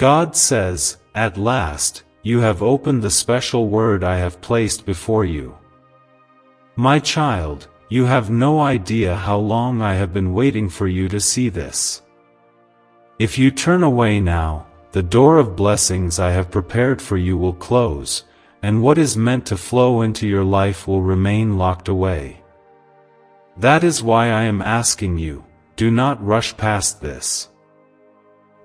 God says, "At last, you have opened the special word I have placed before you. My child, you have no idea how long I have been waiting for you to see this. If you turn away now, the door of blessings I have prepared for you will close, and what is meant to flow into your life will remain locked away. That is why I am asking you, do not rush past this.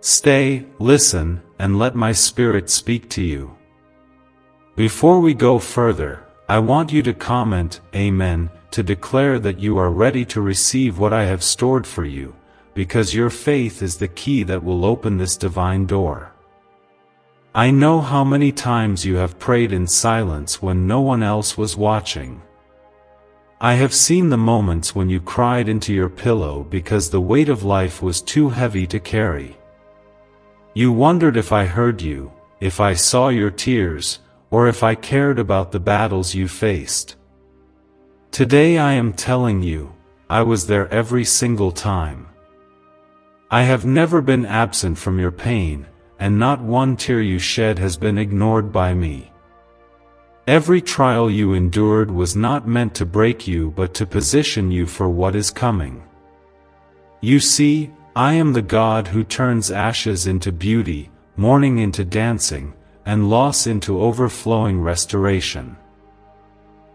Stay, listen, and let my Spirit speak to you." Before we go further, I want you to comment, "Amen," to declare that you are ready to receive what I have stored for you, because your faith is the key that will open this divine door. I know how many times you have prayed in silence when no one else was watching. I have seen the moments when you cried into your pillow because the weight of life was too heavy to carry. You wondered if I heard you, if I saw your tears, or if I cared about the battles you faced. Today I am telling you, I was there every single time. I have never been absent from your pain, and not one tear you shed has been ignored by me. Every trial you endured was not meant to break you but to position you for what is coming. You see, I am the God who turns ashes into beauty, mourning into dancing, and loss into overflowing restoration.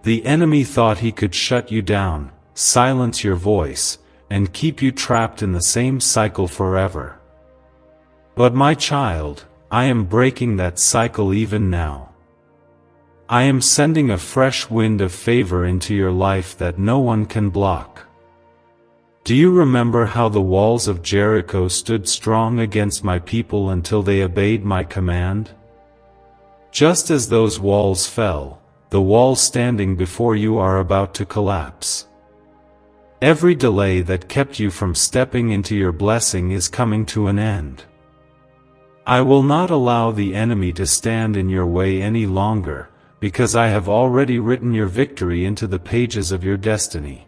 The enemy thought he could shut you down, silence your voice, and keep you trapped in the same cycle forever. But my child, I am breaking that cycle even now. I am sending a fresh wind of favor into your life that no one can block. Do you remember how the walls of Jericho stood strong against my people until they obeyed my command? Just as those walls fell, the walls standing before you are about to collapse. Every delay that kept you from stepping into your blessing is coming to an end. I will not allow the enemy to stand in your way any longer, because I have already written your victory into the pages of your destiny.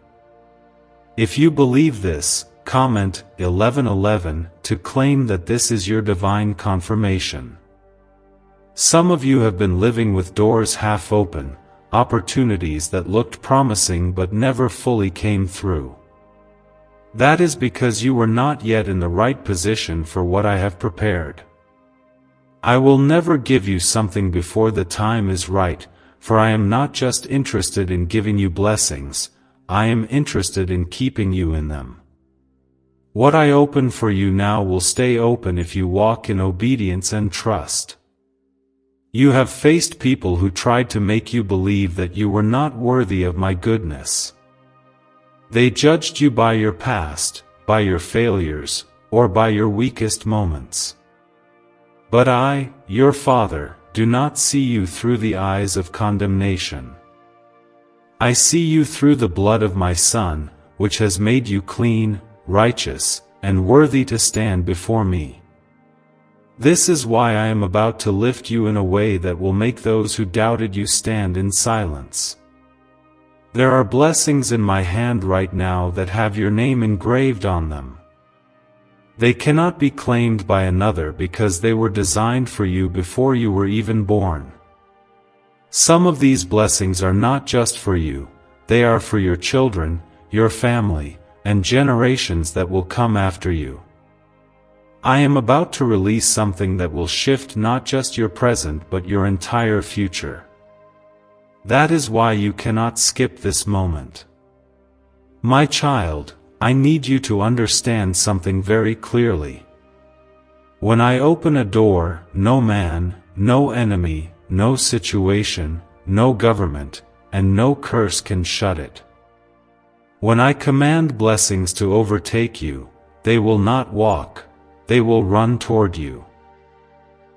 If you believe this, comment 1111 to claim that this is your divine confirmation. Some of you have been living with doors half open, opportunities that looked promising but never fully came through. That is because you were not yet in the right position for what I have prepared. I will never give you something before the time is right, for I am not just interested in giving you blessings, I am interested in keeping you in them. What I open for you now will stay open if you walk in obedience and trust. You have faced people who tried to make you believe that you were not worthy of my goodness. They judged you by your past, by your failures, or by your weakest moments. But I, your Father, do not see you through the eyes of condemnation. I see you through the blood of my Son, which has made you clean, righteous, and worthy to stand before me. This is why I am about to lift you in a way that will make those who doubted you stand in silence. There are blessings in my hand right now that have your name engraved on them. They cannot be claimed by another because they were designed for you before you were even born. Some of these blessings are not just for you, they are for your children, your family, and generations that will come after you. I am about to release something that will shift not just your present but your entire future. That is why you cannot skip this moment. My child, I need you to understand something very clearly. When I open a door, no man, no enemy, no situation, no government, and no curse can shut it. When I command blessings to overtake you, they will not walk, they will run toward you.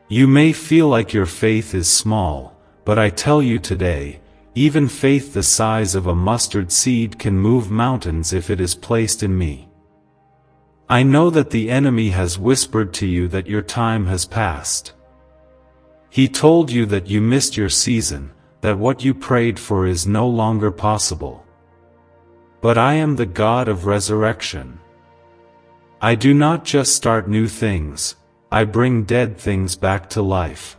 You may feel like your faith is small, but I tell you today, even faith the size of a mustard seed can move mountains if it is placed in me. I know that the enemy has whispered to you that your time has passed. He told you that you missed your season, that what you prayed for is no longer possible. But I am the God of resurrection. I do not just start new things, I bring dead things back to life.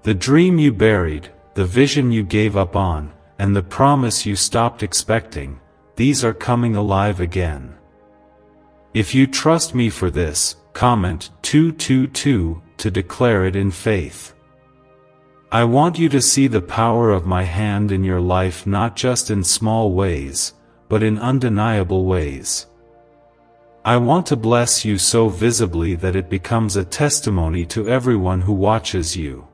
The dream you buried, the vision you gave up on, and the promise you stopped expecting, these are coming alive again. If you trust me for this, comment 222 to declare it in faith. I want you to see the power of my hand in your life, not just in small ways, but in undeniable ways. I want to bless you so visibly that it becomes a testimony to everyone who watches you.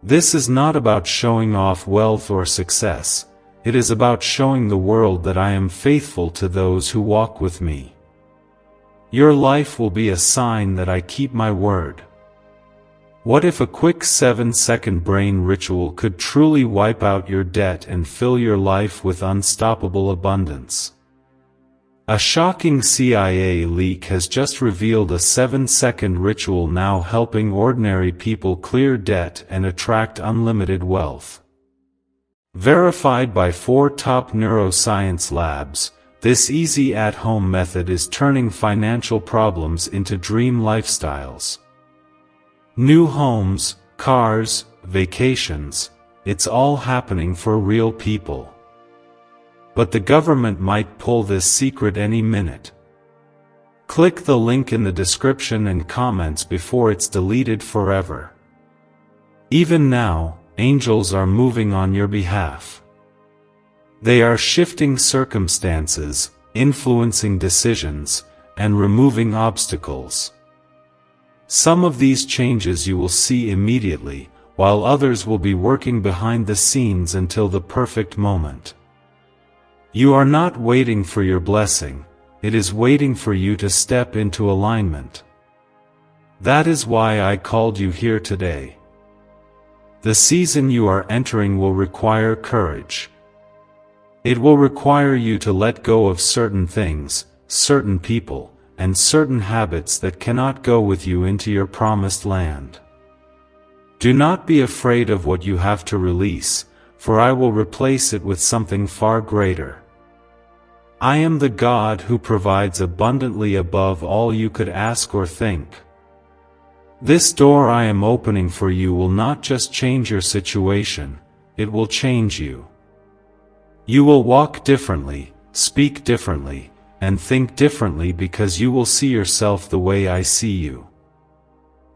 This is not about showing off wealth or success, it is about showing the world that I am faithful to those who walk with me. Your life will be a sign that I keep my word. What if a quick 7-second brain ritual could truly wipe out your debt and fill your life with unstoppable abundance? A shocking CIA leak has just revealed a 7-second ritual now helping ordinary people clear debt and attract unlimited wealth. Verified by 4 top neuroscience labs, this easy at-home method is turning financial problems into dream lifestyles. New homes, cars, vacations, it's all happening for real people. But the government might pull this secret any minute. Click the link in the description and comments before it's deleted forever. Even now, angels are moving on your behalf. They are shifting circumstances, influencing decisions, and removing obstacles. Some of these changes you will see immediately, while others will be working behind the scenes until the perfect moment. You are not waiting for your blessing, it is waiting for you to step into alignment. That is why I called you here today. The season you are entering will require courage. It will require you to let go of certain things, certain people, and certain habits that cannot go with you into your promised land. Do not be afraid of what you have to release, for I will replace it with something far greater. I am the God who provides abundantly above all you could ask or think. This door I am opening for you will not just change your situation, it will change you. You will walk differently, speak differently, and think differently because you will see yourself the way I see you.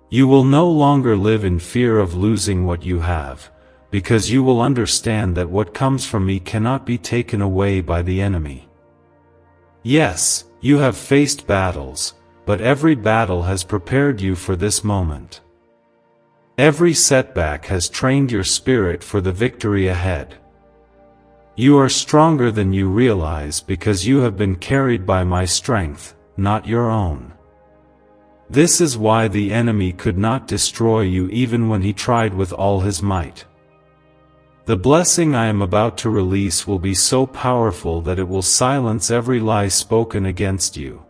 You will no longer live in fear of losing what you have, because you will understand that what comes from me cannot be taken away by the enemy. Yes, you have faced battles, but every battle has prepared you for this moment. Every setback has trained your spirit for the victory ahead. You are stronger than you realize because you have been carried by my strength, not your own. This is why the enemy could not destroy you even when he tried with all his might. The blessing I am about to release will be so powerful that it will silence every lie spoken against you.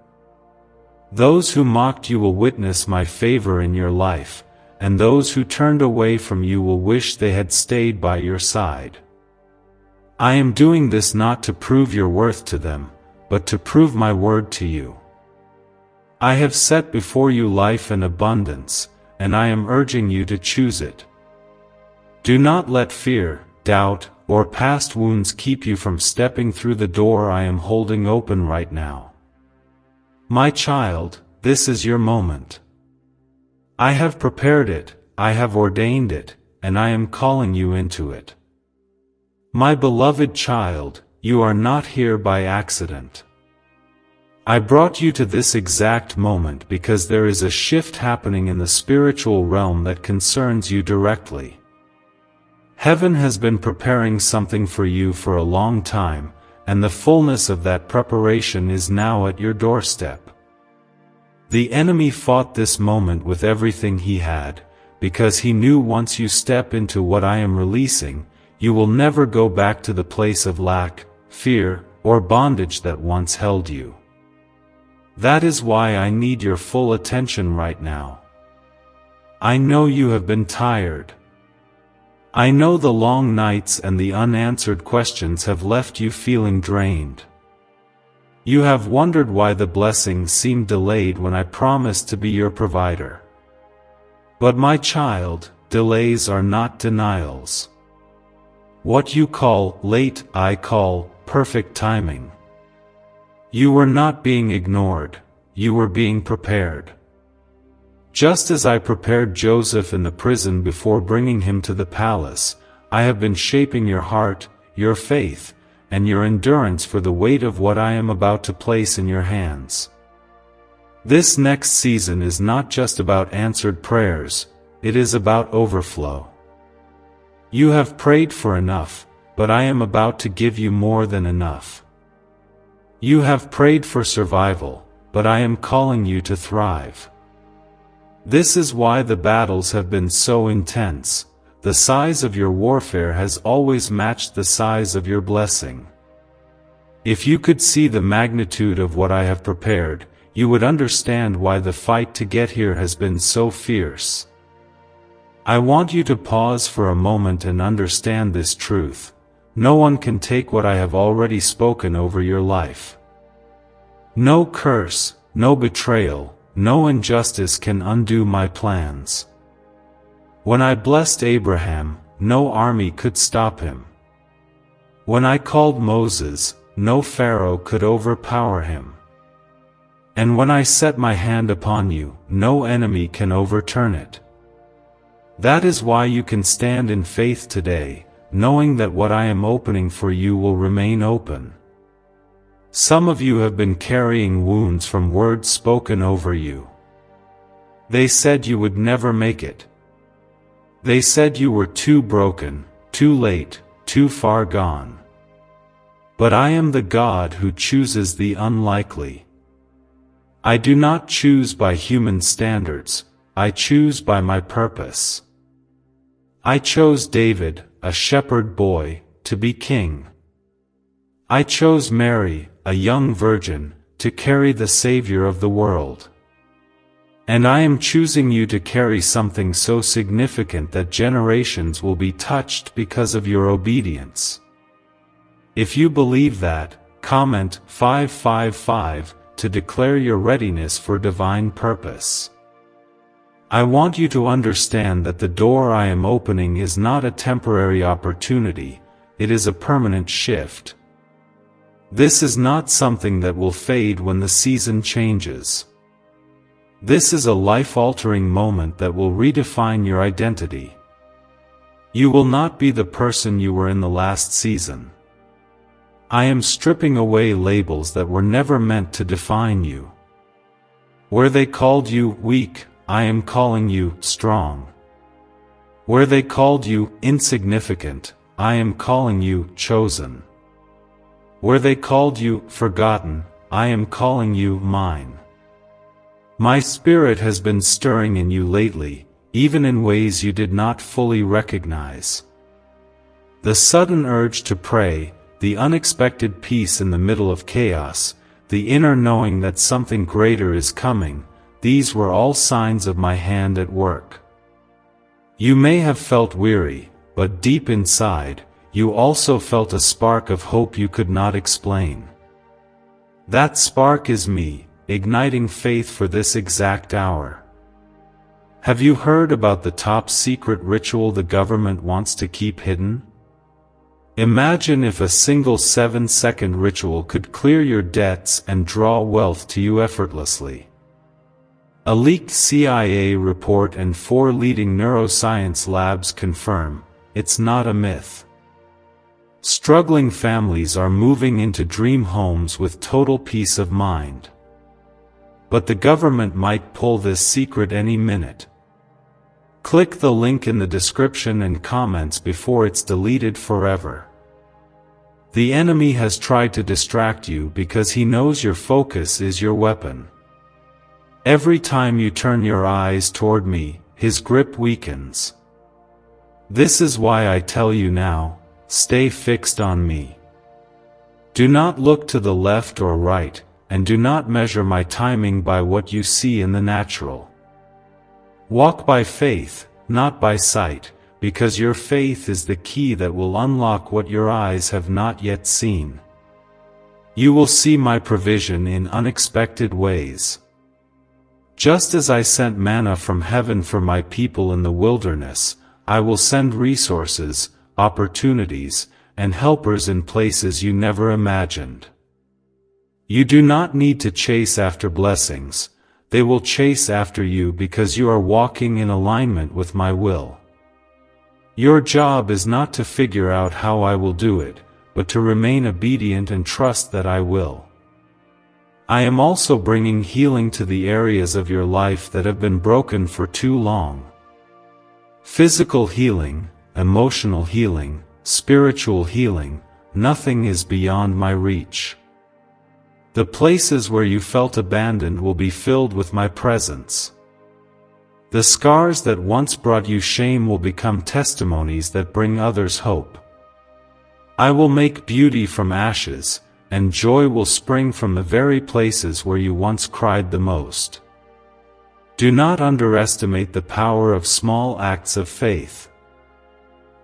Those who mocked you will witness my favor in your life, and those who turned away from you will wish they had stayed by your side. I am doing this not to prove your worth to them, but to prove my word to you. I have set before you life and abundance, and I am urging you to choose it. Do not let fear, doubt, or past wounds keep you from stepping through the door I am holding open right now. My child, this is your moment. I have prepared it, I have ordained it, and I am calling you into it. My beloved child, you are not here by accident. I brought you to this exact moment because there is a shift happening in the spiritual realm that concerns you directly. Heaven has been preparing something for you for a long time, and the fullness of that preparation is now at your doorstep. The enemy fought this moment with everything he had, because he knew once you step into what I am releasing, you will never go back to the place of lack, fear, or bondage that once held you. That is why I need your full attention right now. I know you have been tired. I know the long nights and the unanswered questions have left you feeling drained. You have wondered why the blessings seem delayed when I promised to be your provider. But my child, delays are not denials. What you call late, I call perfect timing. You were not being ignored, you were being prepared. Just as I prepared Joseph in the prison before bringing him to the palace, I have been shaping your heart, your faith, and your endurance for the weight of what I am about to place in your hands. This next season is not just about answered prayers, it is about overflow. You have prayed for enough, but I am about to give you more than enough. You have prayed for survival, but I am calling you to thrive. This is why the battles have been so intense. The size of your warfare has always matched the size of your blessing. If you could see the magnitude of what I have prepared, you would understand why the fight to get here has been so fierce. I want you to pause for a moment and understand this truth. No one can take what I have already spoken over your life. No curse, no betrayal, no injustice can undo my plans. When I blessed Abraham, no army could stop him. When I called Moses, no Pharaoh could overpower him. And when I set my hand upon you, no enemy can overturn it. That is why you can stand in faith today, knowing that what I am opening for you will remain open. Some of you have been carrying wounds from words spoken over you. They said you would never make it. They said you were too broken, too late, too far gone. But I am the God who chooses the unlikely. I do not choose by human standards, I choose by my purpose. I chose David, a shepherd boy, to be king. I chose Mary, a young virgin, to carry the Savior of the world. And I am choosing you to carry something so significant that generations will be touched because of your obedience. If you believe that, comment 555 to declare your readiness for divine purpose. I want you to understand that the door I am opening is not a temporary opportunity, it is a permanent shift. This is not something that will fade when the season changes. This is a life-altering moment that will redefine your identity. You will not be the person you were in the last season. I am stripping away labels that were never meant to define you. Where they called you weak, I am calling you strong. Where they called you insignificant, I am calling you chosen. Where they called you forgotten, I am calling you mine. My spirit has been stirring in you lately, even in ways you did not fully recognize. The sudden urge to pray, the unexpected peace in the middle of chaos, the inner knowing that something greater is coming, these were all signs of my hand at work. You may have felt weary, but deep inside, you also felt a spark of hope you could not explain. That spark is me, igniting faith for this exact hour. Have you heard about the top secret ritual the government wants to keep hidden? Imagine if a single 7-second ritual could clear your debts and draw wealth to you effortlessly. A leaked CIA report and 4 leading neuroscience labs confirm, it's not a myth. Struggling families are moving into dream homes with total peace of mind. But the government might pull this secret any minute. Click the link in the description and comments before it's deleted forever. The enemy has tried to distract you because he knows your focus is your weapon. Every time you turn your eyes toward me, his grip weakens. This is why I tell you now, stay fixed on me. Do not look to the left or right, and do not measure my timing by what you see in the natural. Walk by faith, not by sight, because your faith is the key that will unlock what your eyes have not yet seen. You will see my provision in unexpected ways. Just as I sent manna from heaven for my people in the wilderness, I will send resources, opportunities, and helpers in places you never imagined. You do not need to chase after blessings, they will chase after you because you are walking in alignment with my will. Your job is not to figure out how I will do it, but to remain obedient and trust that I will. I am also bringing healing to the areas of your life that have been broken for too long. Physical healing, emotional healing, spiritual healing, nothing is beyond my reach. The places where you felt abandoned will be filled with my presence. The scars that once brought you shame will become testimonies that bring others hope. I will make beauty from ashes, and joy will spring from the very places where you once cried the most. Do not underestimate the power of small acts of faith.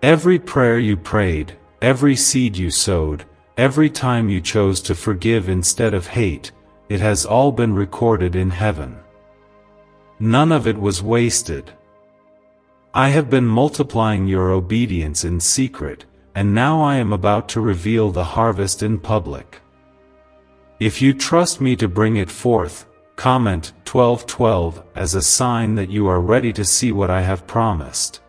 Every prayer you prayed, every seed you sowed, every time you chose to forgive instead of hate, it has all been recorded in heaven. None of it was wasted. I have been multiplying your obedience in secret, and now I am about to reveal the harvest in public. If you trust me to bring it forth, comment 1212 as a sign that you are ready to see what I have promised.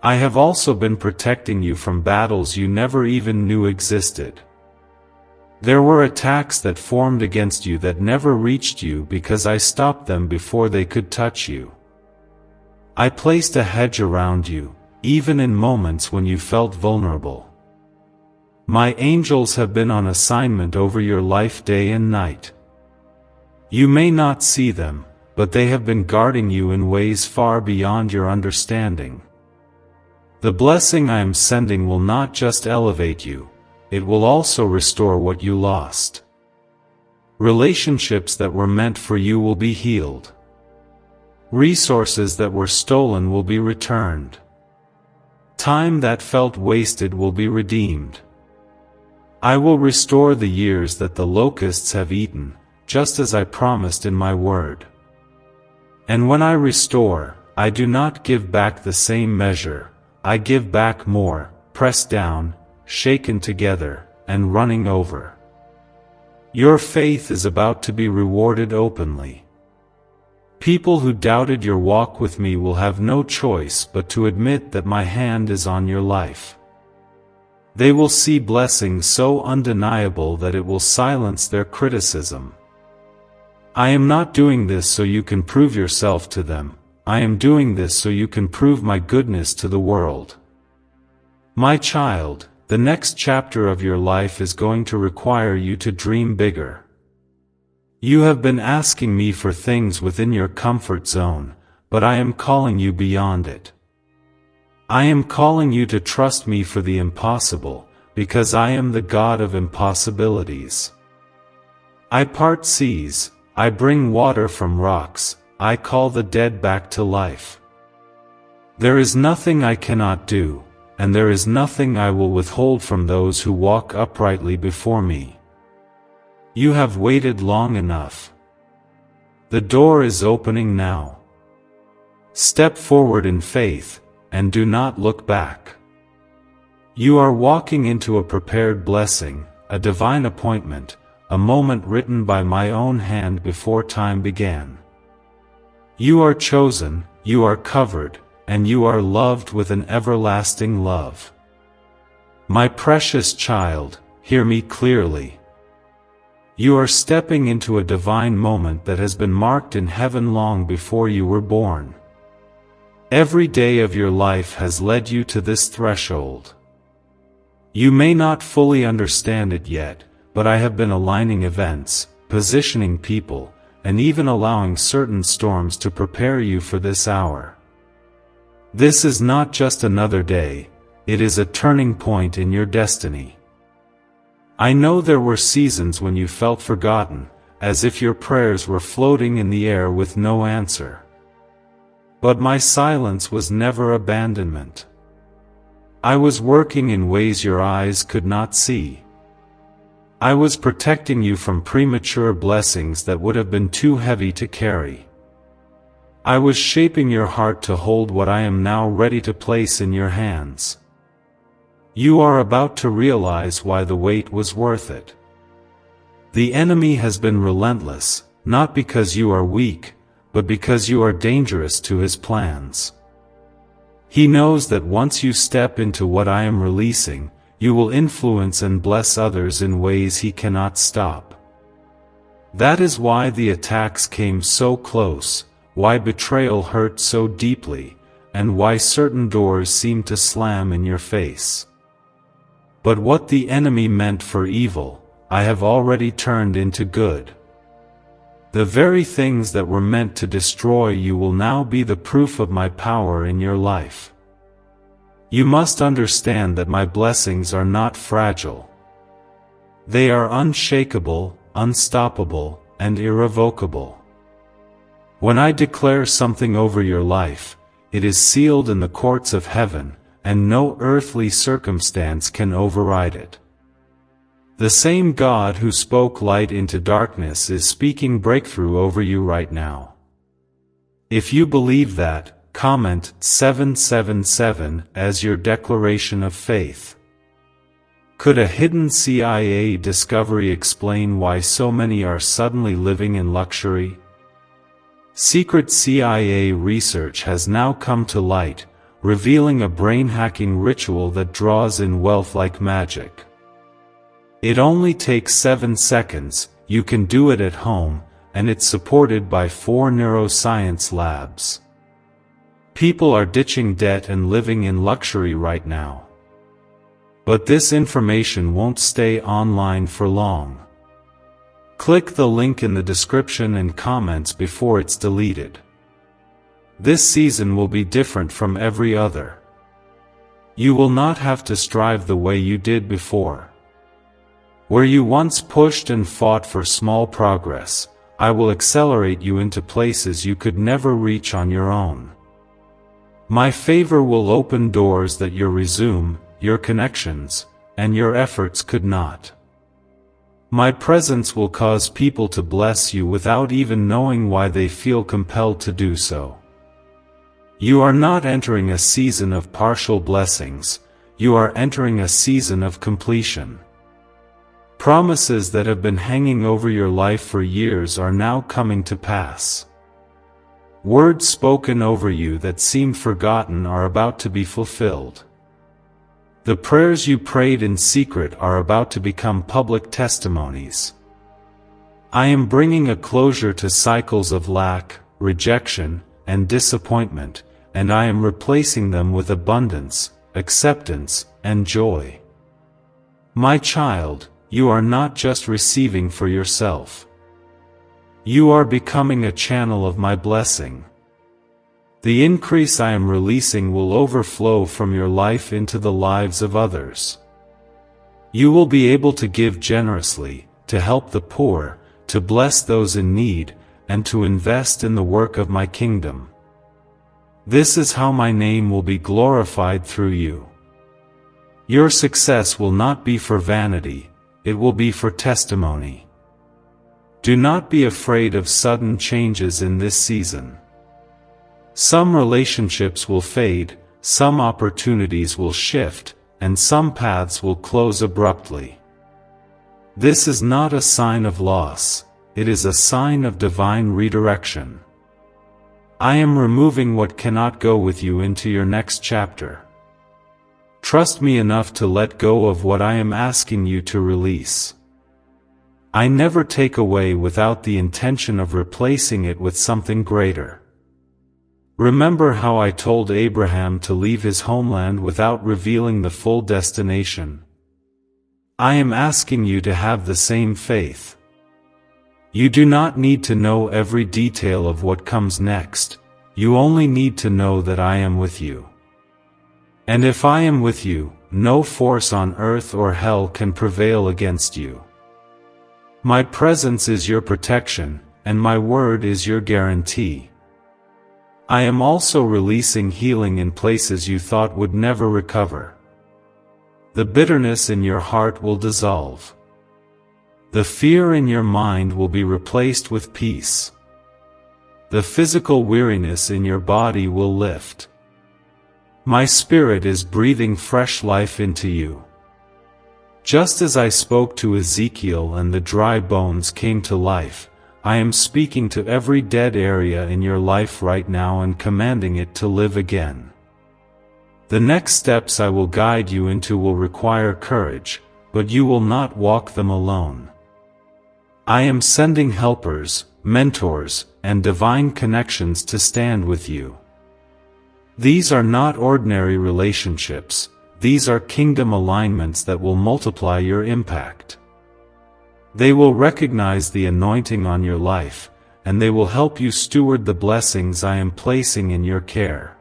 I have also been protecting you from battles you never even knew existed. There were attacks that formed against you that never reached you because I stopped them before they could touch you. I placed a hedge around you, even in moments when you felt vulnerable. My angels have been on assignment over your life day and night. You may not see them, but they have been guarding you in ways far beyond your understanding. The blessing I am sending will not just elevate you, it will also restore what you lost. Relationships that were meant for you will be healed. Resources that were stolen will be returned. Time that felt wasted will be redeemed. I will restore the years that the locusts have eaten, just as I promised in my word. And when I restore, I do not give back the same measure, I give back more, pressed down, shaken together, and running over. Your faith is about to be rewarded openly. People who doubted your walk with me will have no choice but to admit that my hand is on your life. They will see blessings so undeniable that it will silence their criticism. I am not doing this so you can prove yourself to them, I am doing this so you can prove my goodness to the world. My child, the next chapter of your life is going to require you to dream bigger. You have been asking me for things within your comfort zone, but I am calling you beyond it. I am calling you to trust me for the impossible, because I am the God of impossibilities. I part seas, I bring water from rocks, I call the dead back to life. There is nothing I cannot do, and there is nothing I will withhold from those who walk uprightly before me. You have waited long enough. The door is opening now. Step forward in faith, and do not look back. You are walking into a prepared blessing, a divine appointment, a moment written by my own hand before time began. You are chosen, you are covered, and you are loved with an everlasting love. My precious child, hear me clearly. You are stepping into a divine moment that has been marked in heaven long before you were born. Every day of your life has led you to this threshold. You may not fully understand it yet, but I have been aligning events, positioning people, and even allowing certain storms to prepare you for this hour. This is not just another day, it is a turning point in your destiny. I know there were seasons when you felt forgotten, as if your prayers were floating in the air with no answer. But my silence was never abandonment. I was working in ways your eyes could not see. I was protecting you from premature blessings that would have been too heavy to carry. I was shaping your heart to hold what I am now ready to place in your hands. You are about to realize why the wait was worth it. The enemy has been relentless, not because you are weak, but because you are dangerous to his plans. He knows that once you step into what I am releasing, you will influence and bless others in ways he cannot stop. That is why the attacks came so close, why betrayal hurt so deeply, and why certain doors seem to slam in your face. But what the enemy meant for evil, I have already turned into good. The very things that were meant to destroy you will now be the proof of my power in your life. You must understand that my blessings are not fragile. They are unshakable, unstoppable, and irrevocable. When I declare something over your life, it is sealed in the courts of heaven, and no earthly circumstance can override it. The same God who spoke light into darkness is speaking breakthrough over you right now. If you believe that, comment 777 as your declaration of faith. Could a hidden CIA discovery explain why so many are suddenly living in luxury? Secret CIA research has now come to light, revealing a brain-hacking ritual that draws in wealth like magic. It only takes 7 seconds, you can do it at home, and it's supported by 4 neuroscience labs. People are ditching debt and living in luxury right now. But this information won't stay online for long. Click the link in the description and comments before it's deleted. This season will be different from every other. You will not have to strive the way you did before. Where you once pushed and fought for small progress, I will accelerate you into places you could never reach on your own. My favor will open doors that your resume, your connections, and your efforts could not. My presence will cause people to bless you without even knowing why they feel compelled to do so. You are not entering a season of partial blessings, you are entering a season of completion. Promises that have been hanging over your life for years are now coming to pass. Words spoken over you that seemed forgotten are about to be fulfilled. The prayers you prayed in secret are about to become public testimonies. I am bringing a closure to cycles of lack, rejection, and disappointment, and I am replacing them with abundance, acceptance, and joy. My child, you are not just receiving for yourself. You are becoming a channel of my blessing. The increase I am releasing will overflow from your life into the lives of others. You will be able to give generously, to help the poor, to bless those in need, and to invest in the work of my kingdom. This is how my name will be glorified through you. Your success will not be for vanity, it will be for testimony. Do not be afraid of sudden changes in this season. Some relationships will fade, some opportunities will shift, and some paths will close abruptly. This is not a sign of loss, it is a sign of divine redirection. I am removing what cannot go with you into your next chapter. Trust me enough to let go of what I am asking you to release. I never take away without the intention of replacing it with something greater. Remember how I told Abraham to leave his homeland without revealing the full destination? I am asking you to have the same faith. You do not need to know every detail of what comes next, you only need to know that I am with you. And if I am with you, no force on earth or hell can prevail against you. My presence is your protection, and my word is your guarantee. I am also releasing healing in places you thought would never recover. The bitterness in your heart will dissolve. The fear in your mind will be replaced with peace. The physical weariness in your body will lift. My Spirit is breathing fresh life into you. Just as I spoke to Ezekiel and the dry bones came to life, I am speaking to every dead area in your life right now and commanding it to live again. The next steps I will guide you into will require courage, but you will not walk them alone. I am sending helpers, mentors, and divine connections to stand with you. These are not ordinary relationships, these are kingdom alignments that will multiply your impact. They will recognize the anointing on your life, and they will help you steward the blessings I am placing in your care.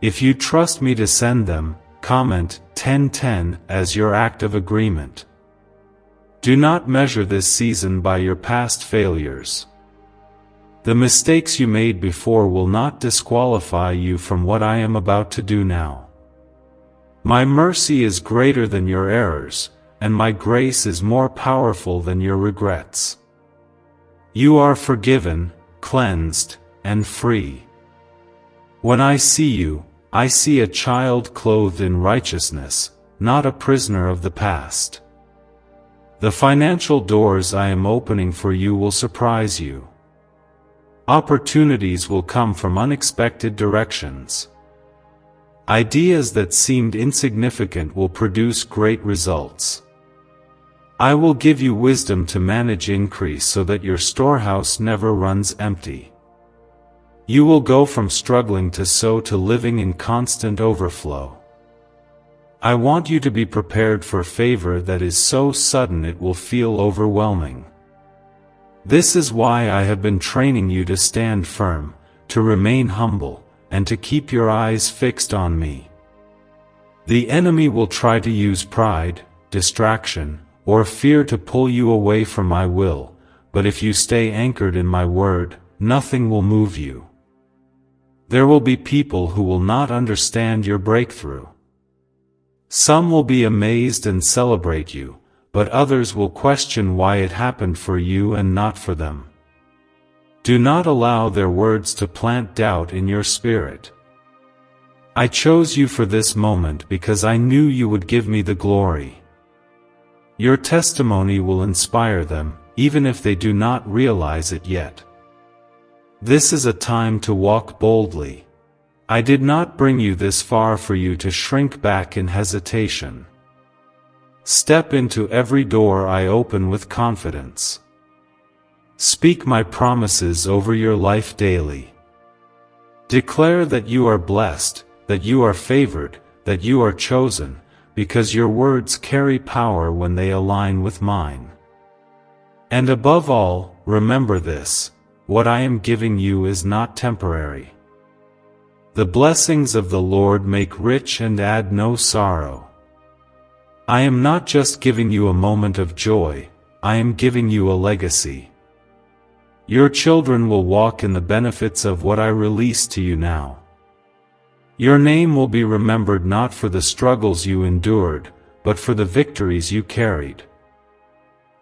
If you trust me to send them, comment 1010 as your act of agreement. Do not measure this season by your past failures. The mistakes you made before will not disqualify you from what I am about to do now. My mercy is greater than your errors, and my grace is more powerful than your regrets. You are forgiven, cleansed, and free. When I see you, I see a child clothed in righteousness, not a prisoner of the past. The financial doors I am opening for you will surprise you. Opportunities will come from unexpected directions. Ideas that seemed insignificant will produce great results. I will give you wisdom to manage increase so that your storehouse never runs empty. You will go from struggling to sow to living in constant overflow. I want you to be prepared for favor that is so sudden it will feel overwhelming. This is why I have been training you to stand firm, to remain humble, and to keep your eyes fixed on me. The enemy will try to use pride, distraction, or fear to pull you away from my will, but if you stay anchored in my word, nothing will move you. There will be people who will not understand your breakthrough. Some will be amazed and celebrate you, but others will question why it happened for you and not for them. Do not allow their words to plant doubt in your spirit. I chose you for this moment because I knew you would give me the glory. Your testimony will inspire them, even if they do not realize it yet. This is a time to walk boldly. I did not bring you this far for you to shrink back in hesitation. Step into every door I open with confidence. Speak my promises over your life daily. Declare that you are blessed, that you are favored, that you are chosen, because your words carry power when they align with mine. And above all, remember this: what I am giving you is not temporary. The blessings of the Lord make rich and add no sorrow. I am not just giving you a moment of joy, I am giving you a legacy. Your children will walk in the benefits of what I release to you now. Your name will be remembered not for the struggles you endured, but for the victories you carried.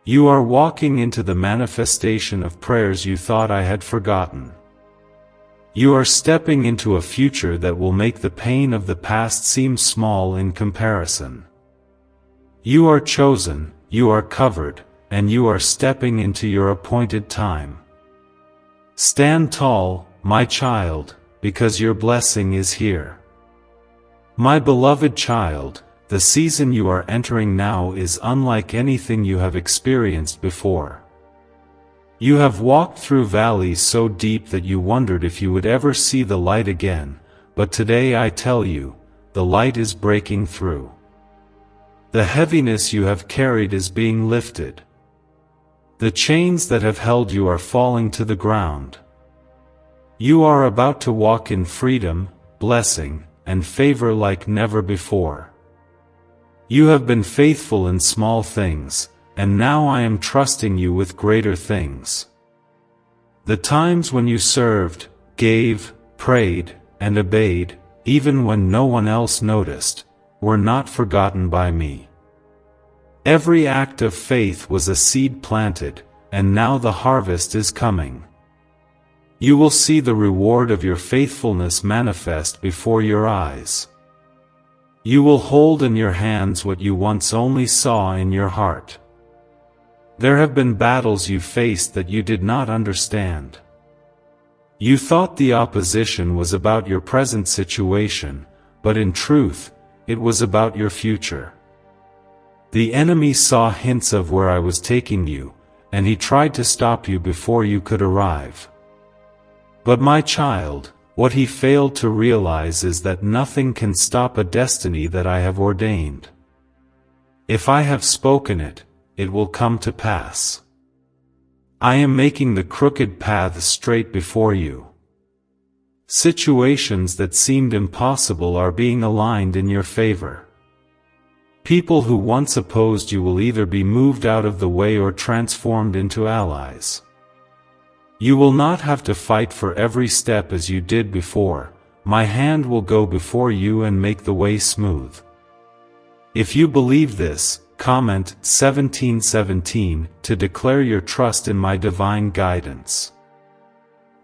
You are walking into the manifestation of prayers you thought I had forgotten. You are stepping into a future that will make the pain of the past seem small in comparison. You are chosen, you are covered, and you are stepping into your appointed time. Stand tall, my child, because your blessing is here. My beloved child, the season you are entering now is unlike anything you have experienced before. You have walked through valleys so deep that you wondered if you would ever see the light again, but today I tell you, the light is breaking through. The heaviness you have carried is being lifted. The chains that have held you are falling to the ground. You are about to walk in freedom, blessing, and favor like never before. You have been faithful in small things, and now I am trusting you with greater things. The times when you served, gave, prayed, and obeyed, even when no one else noticed, were not forgotten by me. Every act of faith was a seed planted, and now the harvest is coming. You will see the reward of your faithfulness manifest before your eyes. You will hold in your hands what you once only saw in your heart. There have been battles you faced that you did not understand. You thought the opposition was about your present situation, but in truth, it was about your future. The enemy saw hints of where I was taking you, and he tried to stop you before you could arrive. But my child, what he failed to realize is that nothing can stop a destiny that I have ordained. If I have spoken it, it will come to pass. I am making the crooked path straight before you. Situations that seemed impossible are being aligned in your favor. People who once opposed you will either be moved out of the way or transformed into allies. You will not have to fight for every step as you did before. My hand will go before you and make the way smooth. If you believe this, comment 1717 to declare your trust in my divine guidance.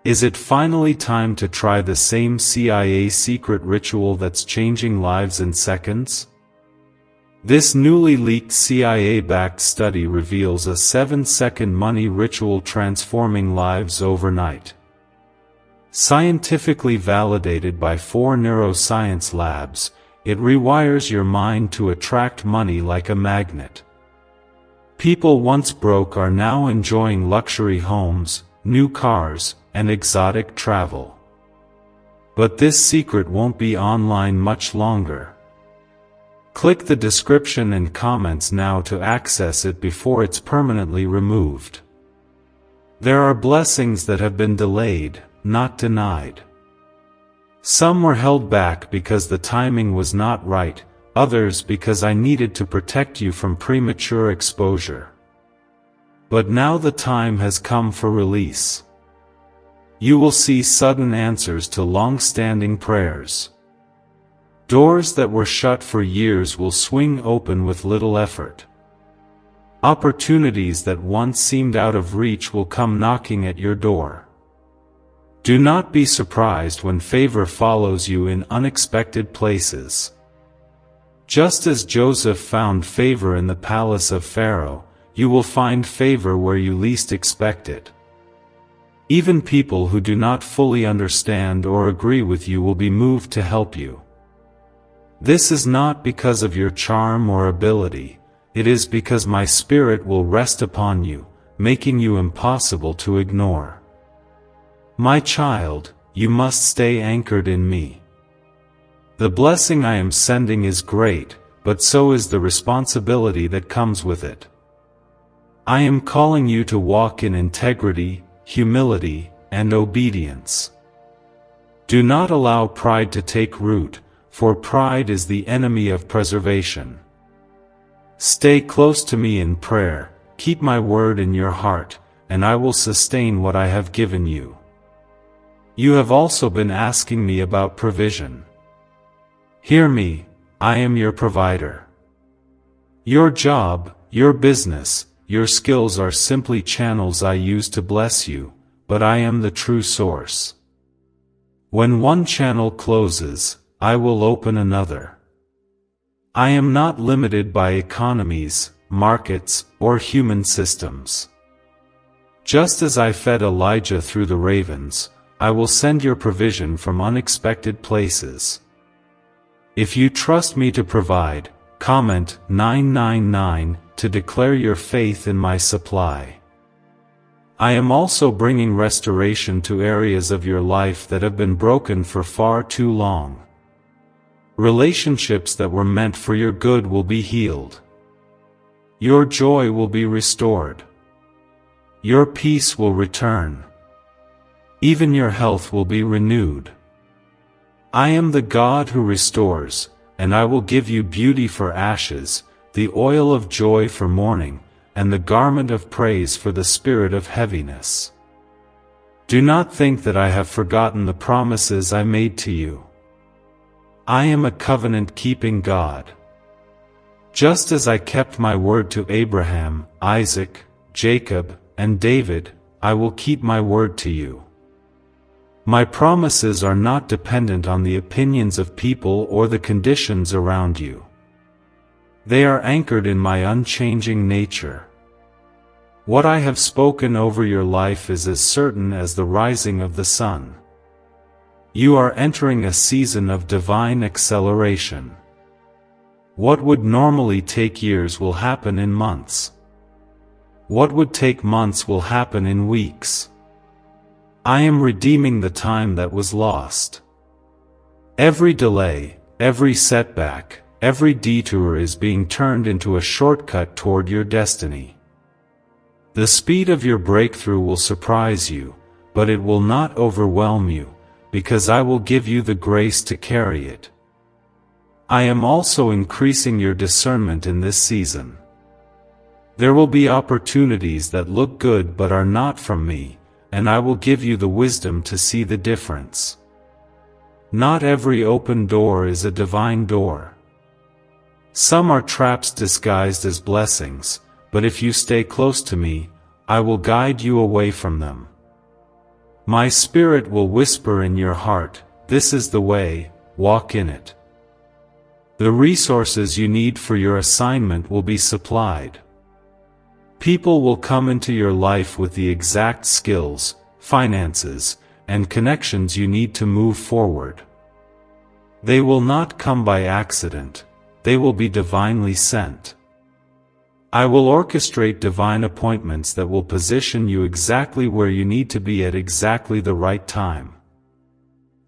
Is it finally time to try the same CIA secret ritual that's changing lives in seconds? This newly leaked CIA-backed study reveals a 7-second money ritual transforming lives overnight. Scientifically validated by 4 neuroscience labs, it rewires your mind to attract money like a magnet. People once broke are now enjoying luxury homes, new cars, and exotic travel. But this secret won't be online much longer. Click the description and comments now to access it before it's permanently removed. There are blessings that have been delayed, not denied. Some were held back because the timing was not right, others because I needed to protect you from premature exposure. But now the time has come for release. You will see sudden answers to long-standing prayers. Doors that were shut for years will swing open with little effort. Opportunities that once seemed out of reach will come knocking at your door. Do not be surprised when favor follows you in unexpected places. Just as Joseph found favor in the palace of Pharaoh, you will find favor where you least expect it. Even people who do not fully understand or agree with you will be moved to help you. This is not because of your charm or ability, it is because my Spirit will rest upon you, making you impossible to ignore. My child, you must stay anchored in me. The blessing I am sending is great, but so is the responsibility that comes with it. I am calling you to walk in integrity, humility, and obedience. Do not allow pride to take root, for pride is the enemy of preservation. Stay close to me in prayer, keep my word in your heart, and I will sustain what I have given you. You have also been asking me about provision. Hear me, I am your provider. Your job, your business, your skills are simply channels I use to bless you, but I am the true source. When one channel closes, I will open another. I am not limited by economies, markets, or human systems. Just as I fed Elijah through the ravens, I will send your provision from unexpected places. If you trust me to provide, comment 999 to declare your faith in my supply. I am also bringing restoration to areas of your life that have been broken for far too long. Relationships that were meant for your good will be healed. Your joy will be restored. Your peace will return. Even your health will be renewed. I am the God who restores, and I will give you beauty for ashes, the oil of joy for mourning, and the garment of praise for the spirit of heaviness. Do not think that I have forgotten the promises I made to you. I am a covenant-keeping God. Just as I kept my word to Abraham, Isaac, Jacob, and David, I will keep my word to you. My promises are not dependent on the opinions of people or the conditions around you. They are anchored in my unchanging nature. What I have spoken over your life is as certain as the rising of the sun. You are entering a season of divine acceleration. What would normally take years will happen in months. What would take months will happen in weeks. I am redeeming the time that was lost. Every delay, every setback, every detour is being turned into a shortcut toward your destiny. The speed of your breakthrough will surprise you, but it will not overwhelm you, because I will give you the grace to carry it. I am also increasing your discernment in this season. There will be opportunities that look good but are not from me, and I will give you the wisdom to see the difference. Not every open door is a divine door. Some are traps disguised as blessings, but if you stay close to me, I will guide you away from them. My Spirit will whisper in your heart, "This is the way, walk in it." The resources you need for your assignment will be supplied. People will come into your life with the exact skills, finances, and connections you need to move forward. They will not come by accident, they will be divinely sent. I will orchestrate divine appointments that will position you exactly where you need to be at exactly the right time.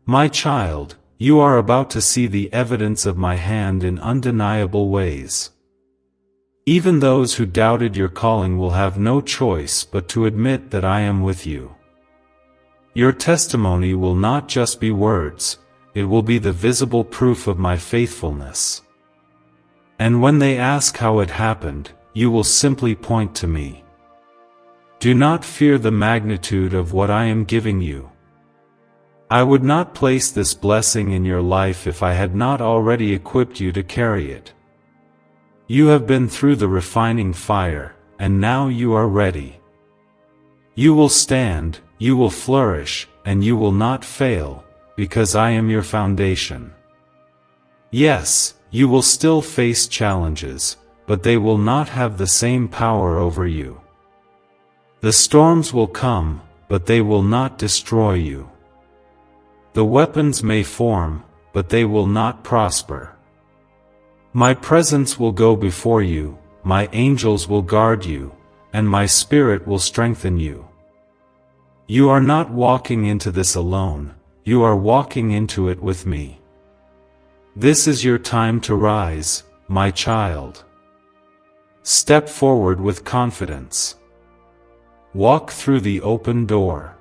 My child, you are about to see the evidence of my hand in undeniable ways. Even those who doubted your calling will have no choice but to admit that I am with you. Your testimony will not just be words, it will be the visible proof of my faithfulness. And when they ask how it happened, you will simply point to me. Do not fear the magnitude of what I am giving you. I would not place this blessing in your life if I had not already equipped you to carry it. You have been through the refining fire, and now you are ready. You will stand, you will flourish, and you will not fail, because I am your foundation. Yes, you will still face challenges, but they will not have the same power over you. The storms will come, but they will not destroy you. The weapons may form, but they will not prosper. My presence will go before you, my angels will guard you, and my Spirit will strengthen you. You are not walking into this alone, you are walking into it with me. This is your time to rise, my child. Step forward with confidence. Walk through the open door.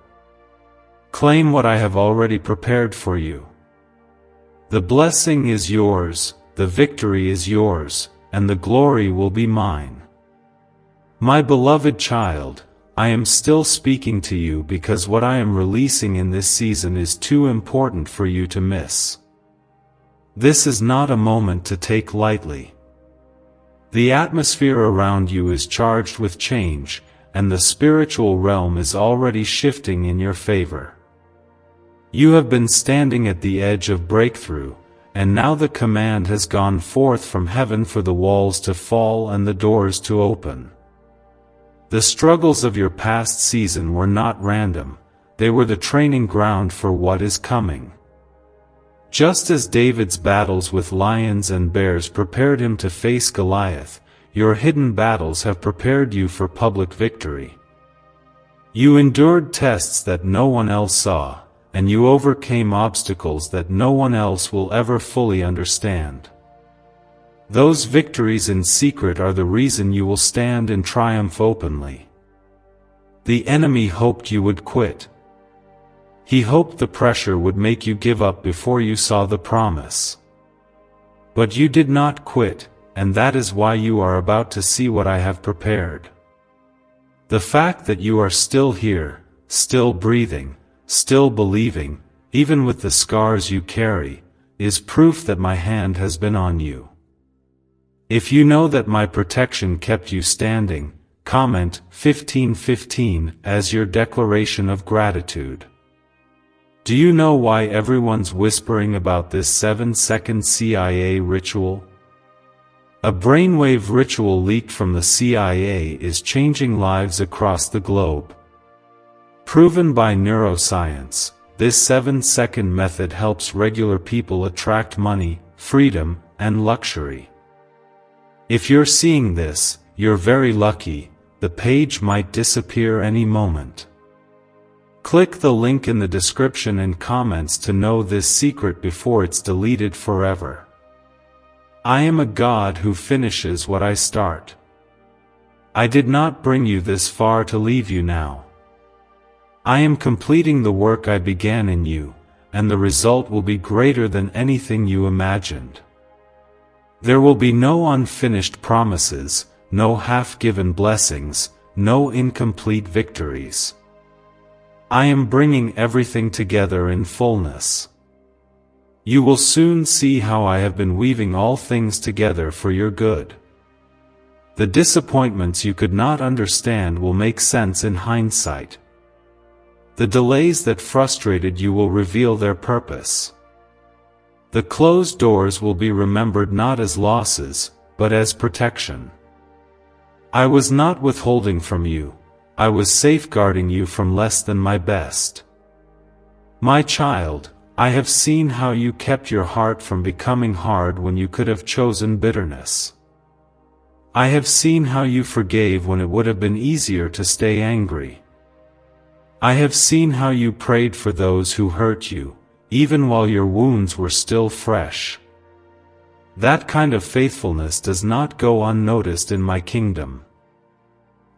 Claim what I have already prepared for you. The blessing is yours, the victory is yours, and the glory will be mine. My beloved child, I am still speaking to you because what I am releasing in this season is too important for you to miss. This is not a moment to take lightly. The atmosphere around you is charged with change, and the spiritual realm is already shifting in your favor. You have been standing at the edge of breakthrough, and now the command has gone forth from heaven for the walls to fall and the doors to open. The struggles of your past season were not random, they were the training ground for what is coming. Just as David's battles with lions and bears prepared him to face Goliath, your hidden battles have prepared you for public victory. You endured tests that no one else saw, and you overcame obstacles that no one else will ever fully understand. Those victories in secret are the reason you will stand and triumph openly. The enemy hoped you would quit. He hoped the pressure would make you give up before you saw the promise. But you did not quit, and that is why you are about to see what I have prepared. The fact that you are still here, still breathing, still believing, even with the scars you carry, is proof that my hand has been on you. If you know that my protection kept you standing, comment 1515 as your declaration of gratitude. Do you know why everyone's whispering about this 7-second CIA ritual? A brainwave ritual leaked from the CIA is changing lives across the globe. Proven by neuroscience, this 7-second method helps regular people attract money, freedom, and luxury. If you're seeing this, you're very lucky. The page might disappear any moment. Click the link in the description and comments to know this secret before it's deleted forever. I am a God who finishes what I start. I did not bring you this far to leave you now. I am completing the work I began in you, and the result will be greater than anything you imagined. There will be no unfinished promises, no half-given blessings, no incomplete victories. I am bringing everything together in fullness. You will soon see how I have been weaving all things together for your good. The disappointments you could not understand will make sense in hindsight. The delays that frustrated you will reveal their purpose. The closed doors will be remembered not as losses, but as protection. I was not withholding from you, I was safeguarding you from less than my best. My child, I have seen how you kept your heart from becoming hard when you could have chosen bitterness. I have seen how you forgave when it would have been easier to stay angry. I have seen how you prayed for those who hurt you, even while your wounds were still fresh. That kind of faithfulness does not go unnoticed in my kingdom.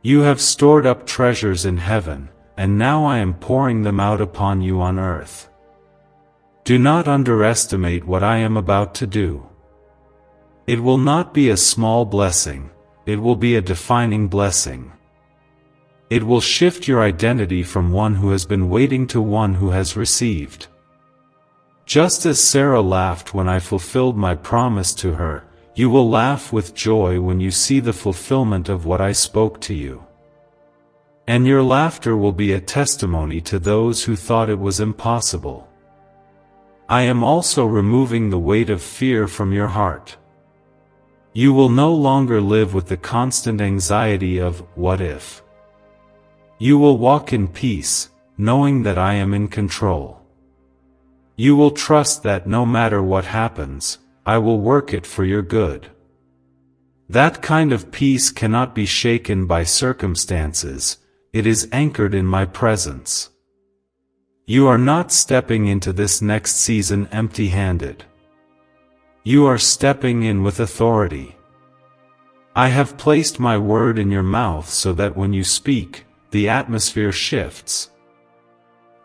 You have stored up treasures in heaven, and now I am pouring them out upon you on earth. Do not underestimate what I am about to do. It will not be a small blessing, it will be a defining blessing. It will shift your identity from one who has been waiting to one who has received. Just as Sarah laughed when I fulfilled my promise to her, you will laugh with joy when you see the fulfillment of what I spoke to you. And your laughter will be a testimony to those who thought it was impossible. I am also removing the weight of fear from your heart. You will no longer live with the constant anxiety of, what if? You will walk in peace, knowing that I am in control. You will trust that no matter what happens, I will work it for your good. That kind of peace cannot be shaken by circumstances, it is anchored in my presence. You are not stepping into this next season empty-handed. You are stepping in with authority. I have placed my word in your mouth so that when you speak, the atmosphere shifts.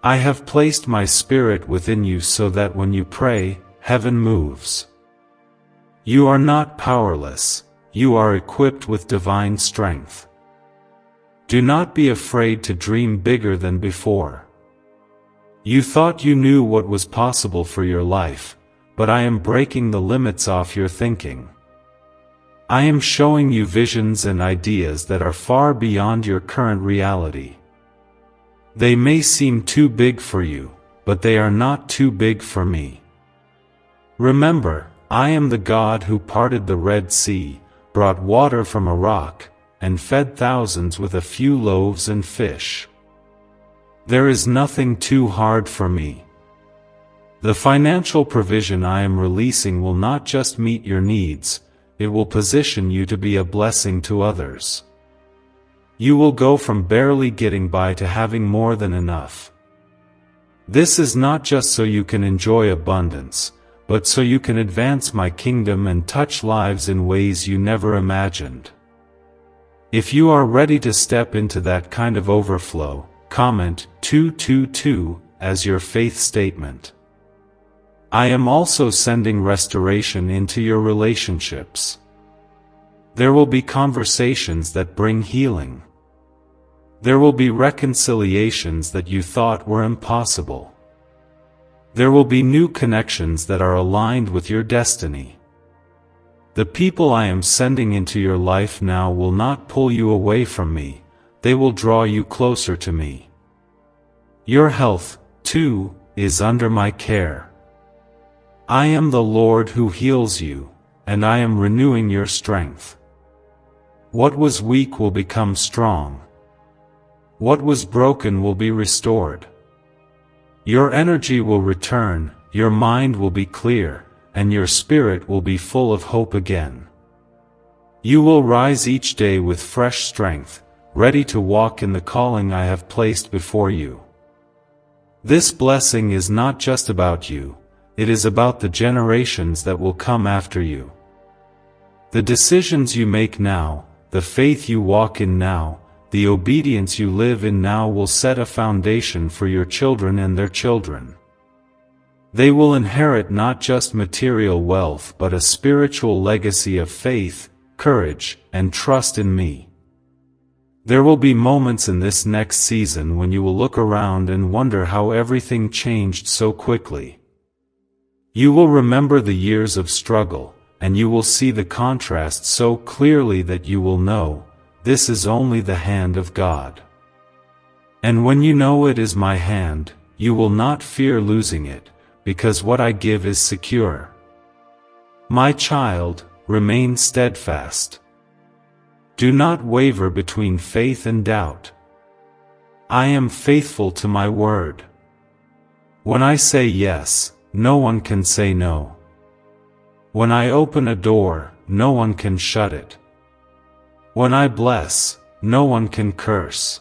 I have placed my spirit within you so that when you pray, heaven moves. You are not powerless, you are equipped with divine strength. Do not be afraid to dream bigger than before. You thought you knew what was possible for your life, but I am breaking the limits off your thinking. I am showing you visions and ideas that are far beyond your current reality. They may seem too big for you, but they are not too big for me. Remember, I am the God who parted the Red Sea, brought water from a rock, and fed thousands with a few loaves and fish. There is nothing too hard for me. The financial provision I am releasing will not just meet your needs, it will position you to be a blessing to others. You will go from barely getting by to having more than enough. This is not just so you can enjoy abundance, but so you can advance my kingdom and touch lives in ways you never imagined. If you are ready to step into that kind of overflow, comment 222 as your faith statement. I am also sending restoration into your relationships. There will be conversations that bring healing. There will be reconciliations that you thought were impossible. There will be new connections that are aligned with your destiny. The people I am sending into your life now will not pull you away from me, they will draw you closer to me. Your health, too, is under my care. I am the Lord who heals you, and I am renewing your strength. What was weak will become strong. What was broken will be restored. Your energy will return, your mind will be clear, and your spirit will be full of hope again. You will rise each day with fresh strength, ready to walk in the calling I have placed before you. This blessing is not just about you, it is about the generations that will come after you. The decisions you make now, the faith you walk in now, the obedience you live in now will set a foundation for your children and their children. They will inherit not just material wealth but a spiritual legacy of faith, courage, and trust in me. There will be moments in this next season when you will look around and wonder how everything changed so quickly. You will remember the years of struggle, and you will see the contrast so clearly that you will know, this is only the hand of God. And when you know it is my hand, you will not fear losing it, because what I give is secure. My child, remain steadfast. Do not waver between faith and doubt. I am faithful to my word. When I say yes, no one can say no. When I open a door, no one can shut it. When I bless, no one can curse.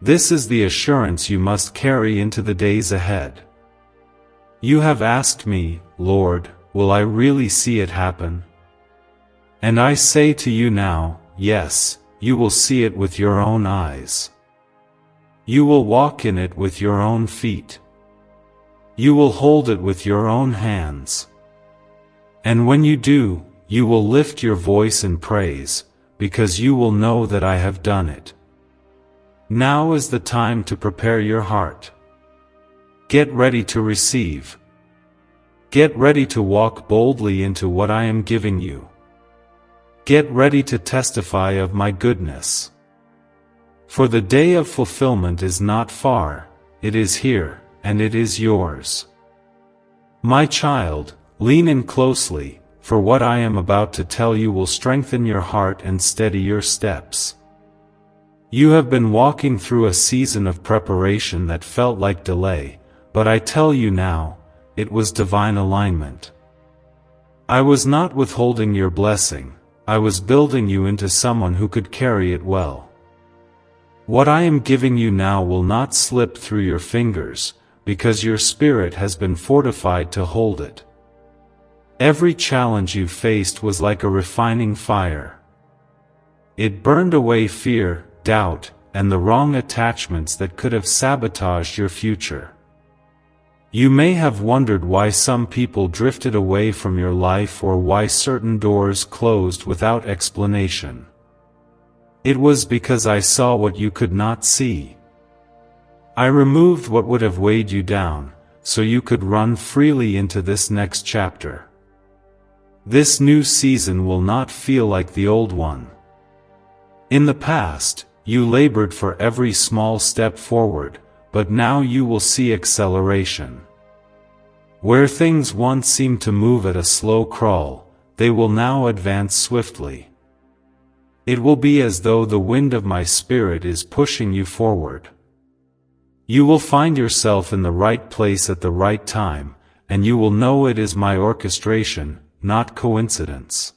This is the assurance you must carry into the days ahead. You have asked me, Lord, will I really see it happen? And I say to you now, yes, you will see it with your own eyes. You will walk in it with your own feet. You will hold it with your own hands. And when you do, you will lift your voice in praise, because you will know that I have done it. Now is the time to prepare your heart. Get ready to receive. Get ready to walk boldly into what I am giving you. Get ready to testify of my goodness. For the day of fulfillment is not far, it is here, and it is yours. My child, lean in closely, for what I am about to tell you will strengthen your heart and steady your steps. You have been walking through a season of preparation that felt like delay, but I tell you now, it was divine alignment. I was not withholding your blessing, I was building you into someone who could carry it well. What I am giving you now will not slip through your fingers, because your spirit has been fortified to hold it. Every challenge you faced was like a refining fire. It burned away fear, doubt, and the wrong attachments that could have sabotaged your future. You may have wondered why some people drifted away from your life or why certain doors closed without explanation. It was because I saw what you could not see. I removed what would have weighed you down, so you could run freely into this next chapter. This new season will not feel like the old one. In the past, you labored for every small step forward, but now you will see acceleration. Where things once seemed to move at a slow crawl, they will now advance swiftly. It will be as though the wind of my spirit is pushing you forward. You will find yourself in the right place at the right time, and you will know it is my orchestration, not coincidence.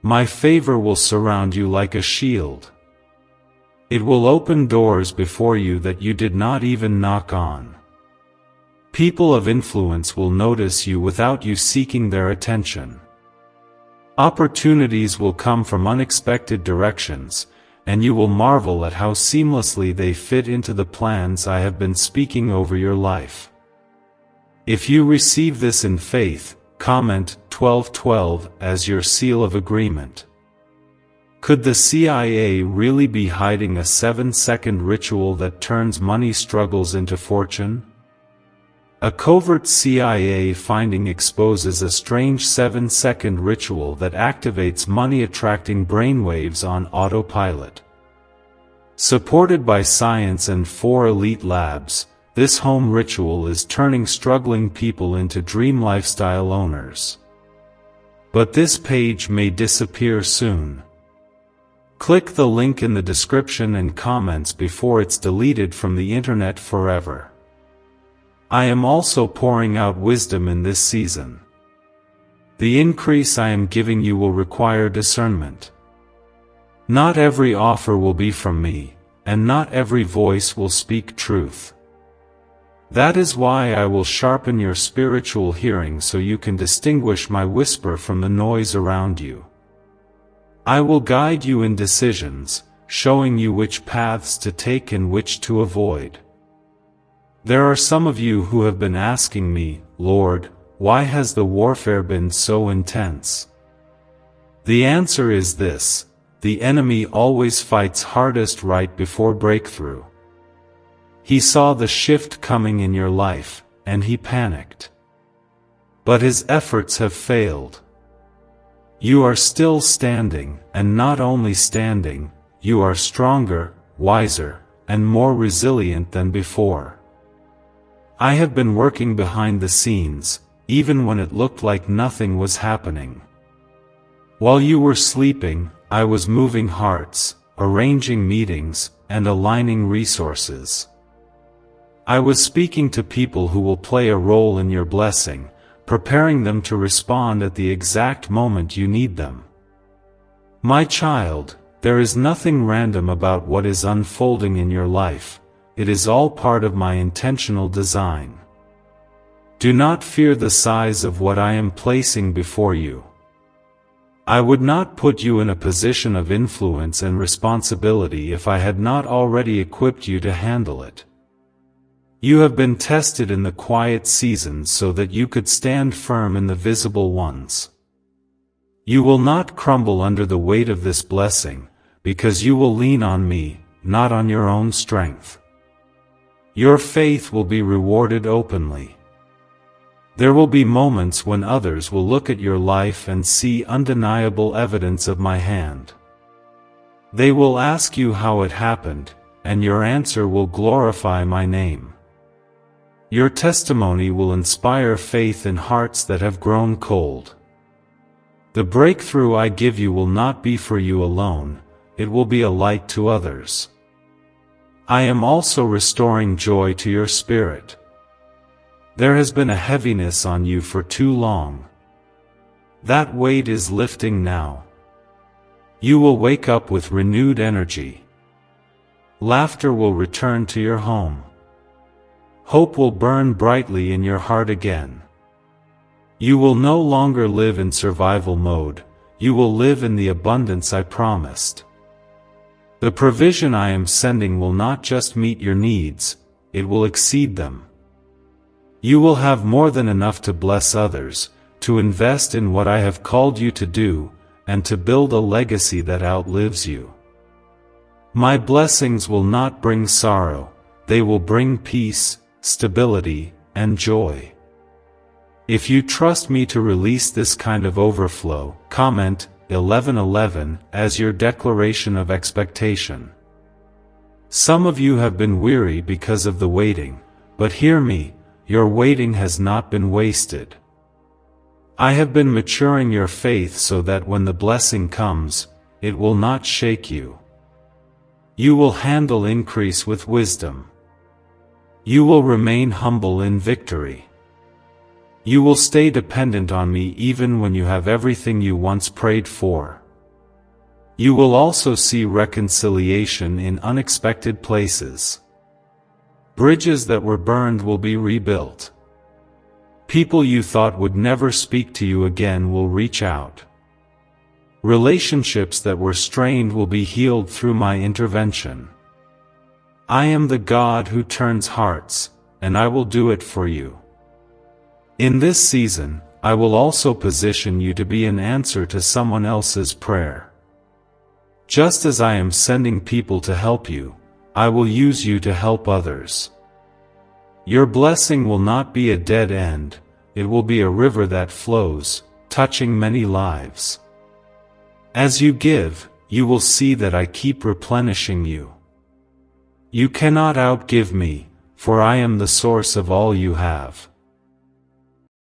My favor will surround you like a shield. It will open doors before you that you did not even knock on. People of influence will notice you without you seeking their attention. Opportunities will come from unexpected directions, and you will marvel at how seamlessly they fit into the plans I have been speaking over your life. If you receive this in faith, comment 1212 as your seal of agreement. Could the CIA really be hiding a 7-second ritual that turns money struggles into fortune? A covert CIA finding exposes a strange 7-second ritual that activates money-attracting brainwaves on autopilot. Supported by science and 4 elite labs, this home ritual is turning struggling people into dream lifestyle owners. But this page may disappear soon. Click the link in the description and comments before it's deleted from the internet forever. I am also pouring out wisdom in this season. The increase I am giving you will require discernment. Not every offer will be from me, and not every voice will speak truth. That is why I will sharpen your spiritual hearing so you can distinguish my whisper from the noise around you. I will guide you in decisions, showing you which paths to take and which to avoid. There are some of you who have been asking me, Lord, why has the warfare been so intense? The answer is this: the enemy always fights hardest right before breakthrough. He saw the shift coming in your life, and he panicked. But his efforts have failed. You are still standing, and not only standing, you are stronger, wiser, and more resilient than before. I have been working behind the scenes, even when it looked like nothing was happening. While you were sleeping, I was moving hearts, arranging meetings, and aligning resources. I was speaking to people who will play a role in your blessing, preparing them to respond at the exact moment you need them. My child, there is nothing random about what is unfolding in your life. It is all part of my intentional design. Do not fear the size of what I am placing before you. I would not put you in a position of influence and responsibility if I had not already equipped you to handle it. You have been tested in the quiet seasons so that you could stand firm in the visible ones. You will not crumble under the weight of this blessing, because you will lean on me, not on your own strength. Your faith will be rewarded openly. There will be moments when others will look at your life and see undeniable evidence of my hand. They will ask you how it happened, and your answer will glorify my name. Your testimony will inspire faith in hearts that have grown cold. The breakthrough I give you will not be for you alone, it will be a light to others. I am also restoring joy to your spirit. There has been a heaviness on you for too long. That weight is lifting now. You will wake up with renewed energy. Laughter will return to your home. Hope will burn brightly in your heart again. You will no longer live in survival mode, you will live in the abundance I promised. The provision I am sending will not just meet your needs, it will exceed them. You will have more than enough to bless others, to invest in what I have called you to do, and to build a legacy that outlives you. My blessings will not bring sorrow, they will bring peace, stability, and joy. If you trust me to release this kind of overflow, comment 1111 as your declaration of expectation. Some of you have been weary because of the waiting, but hear me, your waiting has not been wasted. I have been maturing your faith so that when the blessing comes, it will not shake you. You will handle increase with wisdom. You will remain humble in victory. You will stay dependent on me even when you have everything you once prayed for. You will also see reconciliation in unexpected places. Bridges that were burned will be rebuilt. People you thought would never speak to you again will reach out. Relationships that were strained will be healed through my intervention. I am the God who turns hearts, and I will do it for you. In this season, I will also position you to be an answer to someone else's prayer. Just as I am sending people to help you, I will use you to help others. Your blessing will not be a dead end, it will be a river that flows, touching many lives. As you give, you will see that I keep replenishing you. You cannot outgive me, for I am the source of all you have.